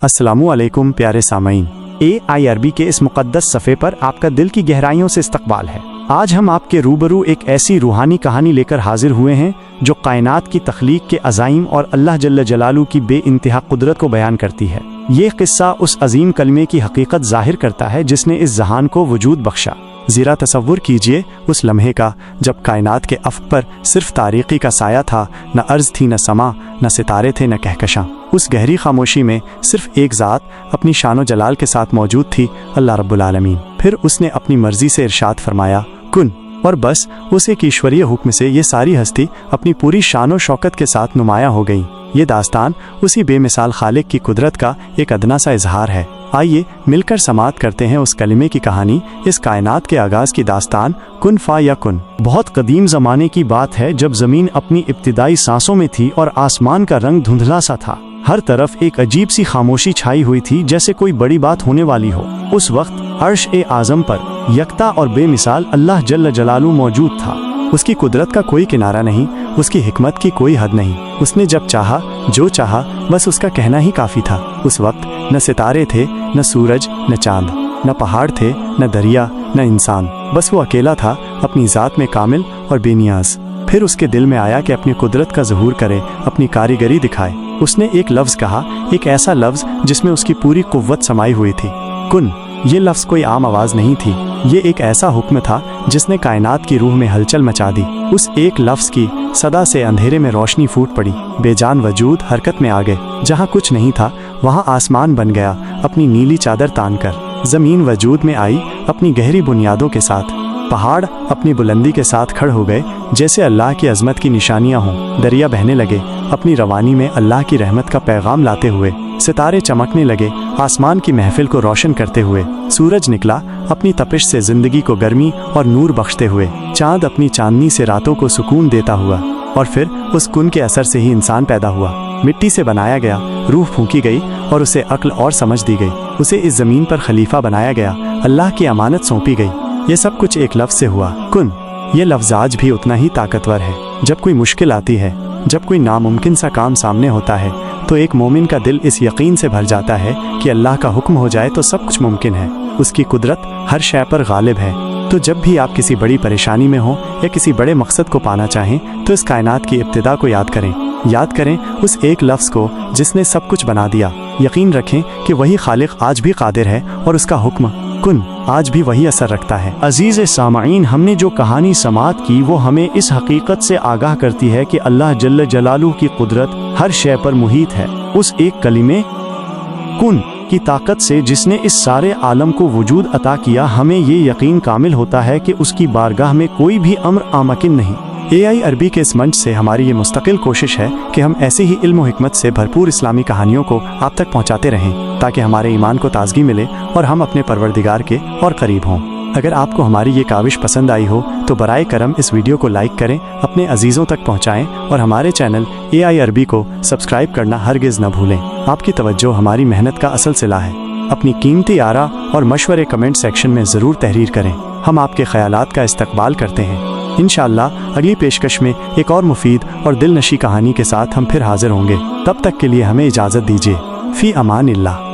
अस्सलामु अलैकुम प्यारे सामईन, AIRB के इस मुक़द्दस सफ़े पर आपका दिल की गहराइयों से इस्तकबाल है। आज हम आपके रूबरू एक ऐसी रूहानी कहानी लेकर हाजिर हुए हैं जो कायनात की तख्लीक के अज़ाइम और अल्लाह जल्ल जलालू की बेइंतहा कुदरत को बयान करती है। ये किस्सा उस अजीम कलमे की हकीकत ज़ाहिर करता है जिसने इस जहान को वजूद बख्शा। ज़रा तसव्वुर कीजिए उस लम्हे का जब कायनात के अफ़क़ पर सिर्फ तारीकी का साया था, न अर्ज़ थी, न समा, न सितारे थे, न कहकशां। उस गहरी खामोशी में सिर्फ एक ज़ात अपनी शानो जलाल के साथ मौजूद थी, अल्लाह रब्बुल आलमीन। फिर उसने अपनी मर्ज़ी से इरशाद फरमाया, कुन, और बस उस एक ईश्वरीय हुक्म से ये सारी हस्ती अपनी पूरी शानो शौकत के साथ नुमाया हो गई। ये दास्तान उसी बेमिसाल खालिक की कुदरत का एक अदना सा इजहार है। आइए मिलकर समाअत करते हैं उस कलिमे की कहानी, इस कायनात के आगाज़ की दास्तान, कुन फा या कुन। बहुत कदीम ज़माने की बात है जब ज़मीन अपनी इब्तिदाई सांसों में थी और आसमान का रंग धुंधला सा था। हर तरफ एक अजीब सी खामोशी छाई हुई थी, जैसे कोई बड़ी बात होने वाली हो। उस वक्त अर्श ए आज़म पर यकता और बेमिसाल अल्लाह जल्ल जलालू मौजूद था। उसकी कुदरत का कोई किनारा नहीं, उसकी हिकमत की कोई हद नहीं। उसने जब चाहा, जो चाहा, बस उसका कहना ही काफ़ी था। उस वक्त न सितारे थे, न सूरज, न चांद, न पहाड़ थे, न दरिया, न इंसान। बस वो अकेला था, अपनी ज़ात में कामिल और बेनियाज। फिर उसके दिल में आया कि अपनी कुदरत का ज़हूर करे, अपनी कारीगरी दिखाए। उसने एक लफ्ज़ कहा, एक ऐसा लफ्ज़ जिसमें उसकी पूरी कुव्वत समाई हुई थी, कुन। ये लफ्ज़ कोई आम आवाज़ नहीं थी, ये एक ऐसा हुक्म था जिसने कायनात की रूह में हलचल मचा दी। उस एक लफ्ज़ की सदा से अंधेरे में रोशनी फूट पड़ी, बेजान वजूद हरकत में आ गए। जहाँ कुछ नहीं था वहाँ आसमान बन गया अपनी नीली चादर तान कर। ज़मीन वजूद में आई अपनी गहरी बुनियादों के साथ। पहाड़ अपनी बुलंदी के साथ खड़े हो गए जैसे अल्लाह की अज़मत की निशानियाँ हों। दरिया बहने लगे अपनी रवानी में अल्लाह की रहमत का पैगाम लाते हुए। सितारे चमकने लगे आसमान की महफिल को रोशन करते हुए। सूरज निकला अपनी तपिश से ज़िंदगी को गर्मी और नूर बख्शते हुए। चाँद अपनी चांदनी से रातों को सुकून देता हुआ। और फिर उस कुन के असर से ही इंसान पैदा हुआ। मिट्टी से बनाया गया, रूह फूंकी गई और उसे अक्ल और समझ दी गई। उसे इस ज़मीन पर खलीफा बनाया गया, अल्लाह की अमानत सौंपी गई। ये सब कुछ एक लफ्ज़ से हुआ, कुन। ये लफ्ज़ आज भी उतना ही ताकतवर है। जब कोई मुश्किल आती है, जब कोई नामुमकिन सा काम सामने होता है, तो एक मोमिन का दिल इस यकीन से भर जाता है कि अल्लाह का हुक्म हो जाए तो सब कुछ मुमकिन है। उसकी कुदरत हर शय पर गालिब है। तो जब भी आप किसी बड़ी परेशानी में हो या किसी बड़े मकसद को पाना चाहें, तो इस कायनात की इब्तिदा को याद करें। याद करें उस एक लफ्ज़ को जिसने सब कुछ बना दिया। यकीन रखें कि वही खालिक आज भी कादिर है और उसका हुक्म कुन आज भी वही असर रखता है। अजीज़ सामईन, हमने जो कहानी समाअत की वो हमें इस हकीकत से आगाह करती है कि अल्लाह जल्ल जलालू की कुदरत हर शय पर मुहीत है। उस एक कलिमे कुन की ताकत से जिसने इस सारे आलम को वजूद अता किया, हमें ये यकीन कामिल होता है कि उसकी बारगाह में कोई भी अम्र नामुमकिन नहीं। AIRB के इस मंच से हमारी ये मुस्तकिल कोशिश है कि हम ऐसे ही इल्म व हिकमत से भरपूर इस्लामी कहानियों को आप तक पहुँचाते रहें, ताकि हमारे ईमान को ताजगी मिले और हम अपने परवरदिगार के और करीब हों। अगर आपको हमारी ये काविश पसंद आई हो तो बराए करम इस वीडियो को लाइक करें, अपने अजीज़ों तक पहुँचाएँ और हमारे चैनल AIRB को सब्सक्राइब करना हरगिज़ न भूलें। आपकी तवज्जो हमारी मेहनत का असल सिला है। अपनी कीमती आरा और मशवरे कमेंट सेक्शन में ज़रूर तहरीर करें। हम आपके ख़यालात का इस्तकबाल करते हैं। इंशाअल्लाह अगली पेशकश में एक और मुफीद और दिलनशी कहानी के साथ हम फिर हाजिर होंगे। तब तक के लिए हमें इजाज़त दीजिए। फ़ी अमानिल्लाह।